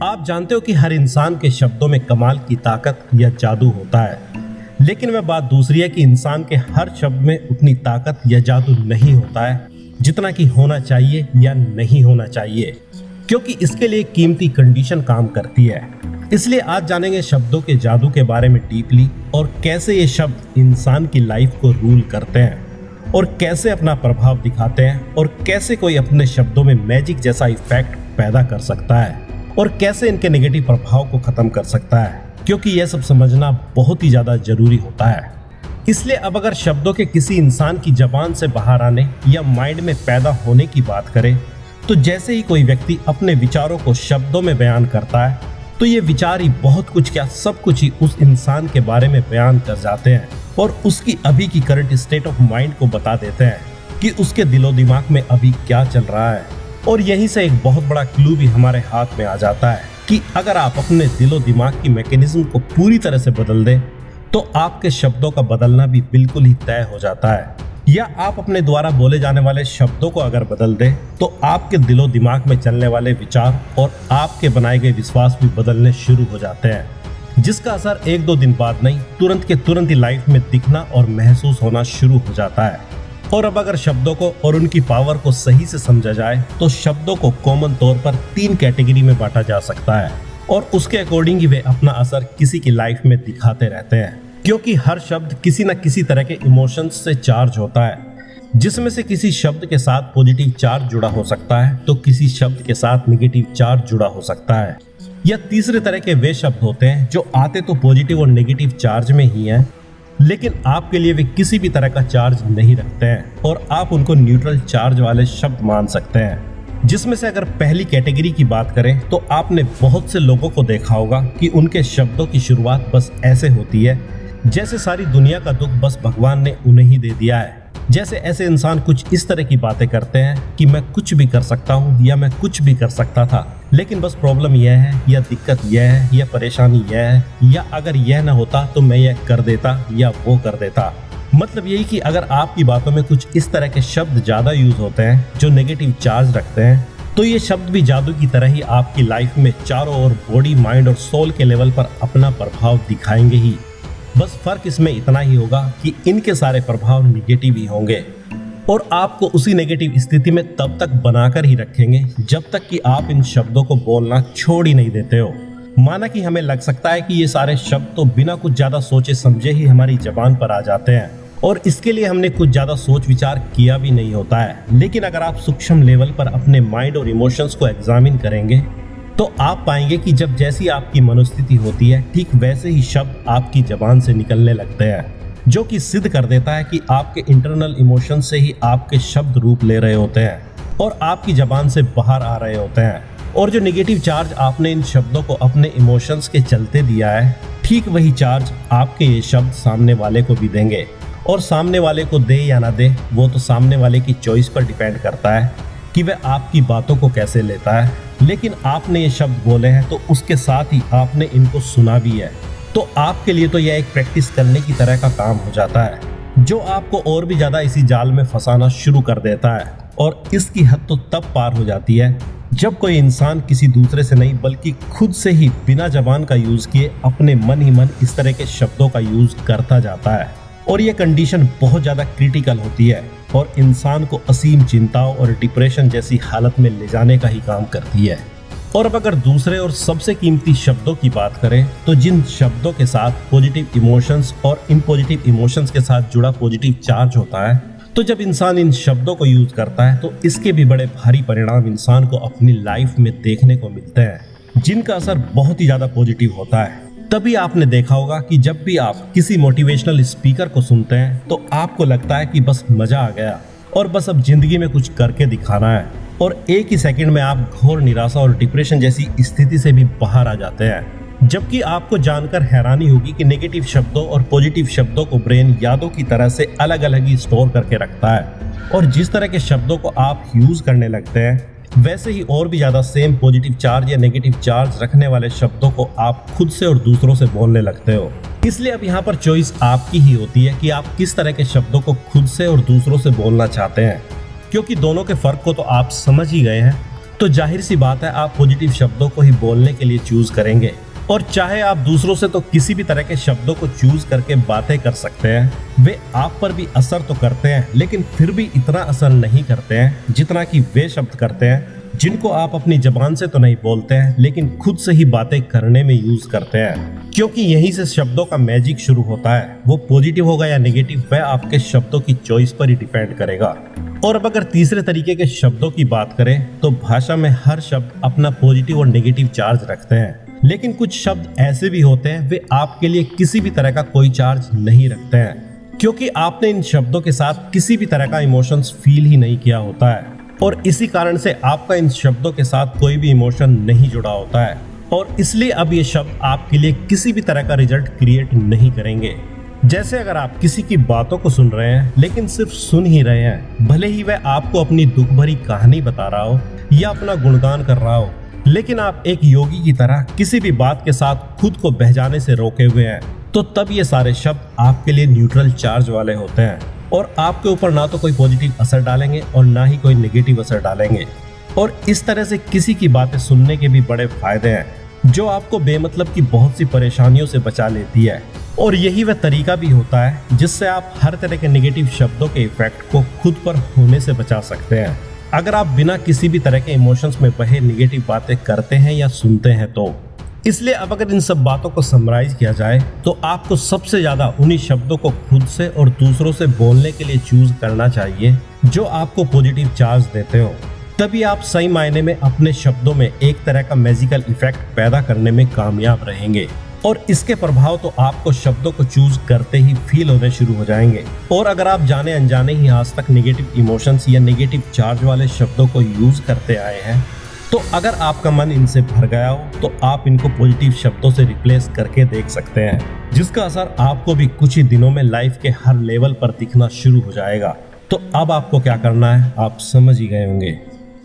आप जानते हो कि हर इंसान के शब्दों में कमाल की ताकत या जादू होता है, लेकिन वह बात दूसरी है कि इंसान के हर शब्द में उतनी ताकत या जादू नहीं होता है जितना कि होना चाहिए या नहीं होना चाहिए, क्योंकि इसके लिए कीमती कंडीशन काम करती है। इसलिए आज जानेंगे शब्दों के जादू के बारे में डीपली और कैसे ये शब्द इंसान की लाइफ को रूल करते हैं और कैसे अपना प्रभाव दिखाते हैं और कैसे कोई अपने शब्दों में मैजिक जैसा इफेक्ट पैदा कर सकता है और कैसे इनके नेगेटिव प्रभाव को खत्म कर सकता है, क्योंकि यह सब समझना बहुत ही ज्यादा जरूरी होता है। इसलिए अब अगर शब्दों के किसी इंसान की जबान से बाहर आने या माइंड में पैदा होने की बात करें, तो जैसे ही कोई व्यक्ति अपने विचारों को शब्दों में बयान करता है तो ये विचार ही बहुत कुछ क्या सब कुछ ही उस इंसान के बारे में बयान कर जाते हैं और उसकी अभी की करंट स्टेट ऑफ माइंड को बता देते हैं कि उसके दिलो दिमाग में अभी क्या चल रहा है। और यहीं से एक बहुत बड़ा क्लू भी हमारे हाथ में आ जाता है कि अगर आप अपने दिलो दिमाग की मैकेनिज्म को पूरी तरह से बदल दें तो आपके शब्दों का बदलना भी बिल्कुल ही तय हो जाता है। या आप अपने द्वारा बोले जाने वाले शब्दों को अगर बदल दें तो आपके दिलो दिमाग में चलने वाले विचार और आपके बनाए गए विश्वास भी बदलने शुरू हो जाते हैं, जिसका असर एक दो दिन बाद नहीं तुरंत के तुरंत ही लाइफ में दिखना और महसूस होना शुरू हो जाता है। और अब अगर शब्दों को और उनकी पावर को सही से समझा जाए तो शब्दों को कॉमन तौर पर 3 कैटेगरी में बांटा जा सकता है और उसके अकॉर्डिंग ही वे अपना असर किसी की लाइफ में दिखाते रहते हैं, क्योंकि हर शब्द किसी न किसी तरह के इमोशंस से चार्ज होता है, जिसमें से किसी शब्द के साथ पॉजिटिव चार्ज जुड़ा हो सकता है तो किसी शब्द के साथ नेगेटिव चार्ज जुड़ा हो सकता है। या तीसरे तरह के वे शब्द होते हैं जो आते तो पॉजिटिव और नेगेटिव चार्ज में ही हैं, लेकिन आपके लिए वे किसी भी तरह का चार्ज नहीं रखते हैं और आप उनको न्यूट्रल चार्ज वाले शब्द मान सकते हैं। जिसमें से अगर पहली कैटेगरी की बात करें तो आपने बहुत से लोगों को देखा होगा कि उनके शब्दों की शुरुआत बस ऐसे होती है जैसे सारी दुनिया का दुख बस भगवान ने उन्हें ही दे दिया है। जैसे ऐसे इंसान कुछ इस तरह की बातें करते हैं कि मैं कुछ भी कर सकता हूँ या मैं कुछ भी कर सकता था, लेकिन बस प्रॉब्लम यह है या दिक्कत यह है या परेशानी यह है या अगर यह ना होता तो मैं यह कर देता या वो कर देता। मतलब यही कि अगर आपकी बातों में कुछ इस तरह के शब्द ज्यादा यूज होते हैं जो नेगेटिव चार्ज रखते हैं तो ये शब्द भी जादू की तरह ही आपकी लाइफ में चारों ओर बॉडी, माइंड और सोल के लेवल पर अपना प्रभाव दिखाएंगे ही। बस फर्क इसमें इतना ही होगा कि इनके सारे प्रभाव नेगेटिव ही होंगे और आपको उसी नेगेटिव स्थिति में तब तक बनाकर ही रखेंगे जब तक कि आप इन शब्दों को बोलना छोड़ ही नहीं देते हो। माना कि हमें लग सकता है कि ये सारे शब्द तो बिना कुछ ज्यादा सोचे समझे ही हमारी जबान पर आ जाते हैं और इसके लिए हमने कुछ ज्यादा सोच विचार किया भी नहीं होता है, लेकिन अगर आप सूक्ष्म लेवल पर अपने माइंड और इमोशंस को एग्जामिन करेंगे तो आप पाएंगे कि जब जैसी आपकी मनोस्थिति होती है ठीक वैसे ही शब्द आपकी जबान से निकलने लगते हैं, जो कि सिद्ध कर देता है कि आपके इंटरनल इमोशन से ही आपके शब्द रूप ले रहे होते हैं और आपकी जबान से बाहर आ रहे होते हैं। और जो नेगेटिव चार्ज आपने इन शब्दों को अपने इमोशंस के चलते दिया है, ठीक वही चार्ज आपके ये शब्द सामने वाले को भी देंगे। और सामने वाले को दे या ना दे वो तो सामने वाले की चॉइस पर डिपेंड करता है कि वह आपकी बातों को कैसे लेता है, लेकिन आपने ये शब्द बोले हैं तो उसके साथ ही आपने इनको सुना भी है, तो आपके लिए तो यह एक प्रैक्टिस करने की तरह का काम हो जाता है जो आपको और भी ज्यादा इसी जाल में फंसाना शुरू कर देता है। और इसकी हद तो तब पार हो जाती है जब कोई इंसान किसी दूसरे से नहीं बल्कि खुद से ही बिना जबान का यूज किए अपने मन ही मन इस तरह के शब्दों का यूज करता जाता है और यह कंडीशन बहुत ज्यादा क्रिटिकल होती है और इंसान को असीम चिंताओं और डिप्रेशन जैसी हालत में ले जाने का ही काम करती है। और अब अगर दूसरे और सबसे कीमती शब्दों की बात करें तो जिन शब्दों के साथ पॉजिटिव इमोशंस और इन पॉजिटिव इमोशंस के साथ जुड़ा पॉजिटिव चार्ज होता है, तो जब इंसान इन शब्दों को यूज करता है तो इसके भी बड़े भारी परिणाम इंसान को अपनी लाइफ में देखने को मिलते हैं, जिनका असर बहुत ही ज्यादा पॉजिटिव होता है। तभी आपने देखा होगा कि जब भी आप किसी मोटिवेशनल स्पीकर को सुनते हैं तो आपको लगता है कि बस मजा आ गया और बस अब जिंदगी में कुछ करके दिखाना है, और एक ही सेकंड में आप घोर निराशा और डिप्रेशन जैसी स्थिति से भी बाहर आ जाते हैं। जबकि आपको जानकर हैरानी होगी कि नेगेटिव शब्दों और पॉजिटिव शब्दों को ब्रेन यादों की तरह से अलग अलग ही स्टोर करके रखता है और जिस तरह के शब्दों को आप यूज करने लगते हैं वैसे ही और भी ज्यादा सेम पॉजिटिव चार्ज या नेगेटिव चार्ज रखने वाले शब्दों को आप खुद से और दूसरों से बोलने लगते हो। इसलिए अब यहाँ पर चॉइस आपकी ही होती है कि आप किस तरह के शब्दों को खुद से और दूसरों से बोलना चाहते हैं, क्योंकि दोनों के फर्क को तो आप समझ ही गए हैं। तो जाहिर सी बात है आप पॉजिटिव शब्दों को ही बोलने के लिए चूज करेंगे। और चाहे आप दूसरों से तो किसी भी तरह के शब्दों को चूज करके बातें कर सकते हैं, वे आप पर भी असर तो करते हैं, लेकिन फिर भी इतना असर नहीं करते हैं जितना कि वे शब्द करते हैं जिनको आप अपनी जबान से तो नहीं बोलते हैं, लेकिन खुद से ही बातें करने में यूज करते हैं। क्योंकि यहीं से शब्दों का मैजिक शुरू होता है। वो पॉजिटिव होगा या नेगेटिव, वह आपके शब्दों की चॉइस पर ही डिपेंड करेगा। और अब अगर तीसरे तरीके के शब्दों की बात करें तो भाषा में हर शब्द अपना पॉजिटिव और नेगेटिव चार्ज रखते हैं, लेकिन कुछ शब्द ऐसे भी होते हैं वे आपके लिए किसी भी तरह का कोई चार्ज नहीं रखते हैं, क्योंकि आपने इन शब्दों के साथ किसी भी तरह का इमोशंस फील ही नहीं किया होता है, और इसी कारण से आपका इन शब्दों के साथ कोई भी इमोशन नहीं जुड़ा होता है, और इसलिए अब ये शब्द आपके लिए किसी भी तरह का रिजल्ट क्रिएट नहीं करेंगे। जैसे अगर आप किसी की बातों को सुन रहे हैं लेकिन सिर्फ सुन ही रहे हैं, भले ही वह आपको अपनी दुख भरी कहानी बता रहा हो या अपना गुणगान कर रहा हो, लेकिन आप एक योगी की तरह किसी भी बात के साथ खुद को बह जाने से रोके हुए हैं, तो तब ये सारे शब्द आपके लिए न्यूट्रल चार्ज वाले होते हैं और आपके ऊपर ना तो कोई पॉजिटिव असर डालेंगे और ना ही कोई नेगेटिव असर डालेंगे। और इस तरह से किसी की बातें सुनने के भी बड़े फायदे हैं जो आपको बेमतलब की बहुत सी परेशानियों से बचा लेती है। और यही वह तरीका भी होता है जिससे आप हर तरह के नेगेटिव शब्दों के इफेक्ट को खुद पर होने से बचा सकते हैं। अगर आप बिना किसी भी तरह के इमोशंस में बहे नेगेटिव बातें करते हैं या सुनते हैं तो। इसलिए अब अगर इन सब बातों को समराइज किया जाए तो आपको सबसे ज्यादा उन्हीं शब्दों को खुद से और दूसरों से बोलने के लिए चूज करना चाहिए जो आपको पॉजिटिव चार्ज देते हो। तभी आप सही मायने में अपने शब्दों में एक तरह का मैजिकल इफेक्ट पैदा करने में कामयाब रहेंगे, और इसके प्रभाव तो आपको शब्दों को चूज करते ही फील होने शुरू हो जाएंगे। और अगर आप जाने अनजाने ही आज तक नेगेटिव इमोशंस या नेगेटिव चार्ज वाले शब्दों को यूज करते आए हैं, तो अगर आपका मन इनसे भर गया हो तो आप इनको पॉजिटिव शब्दों से रिप्लेस करके देख सकते हैं, जिसका असर आपको भी कुछ ही दिनों में लाइफ के हर लेवल पर दिखना शुरू हो जाएगा। तो अब आपको क्या करना है आप समझ ही गए होंगे।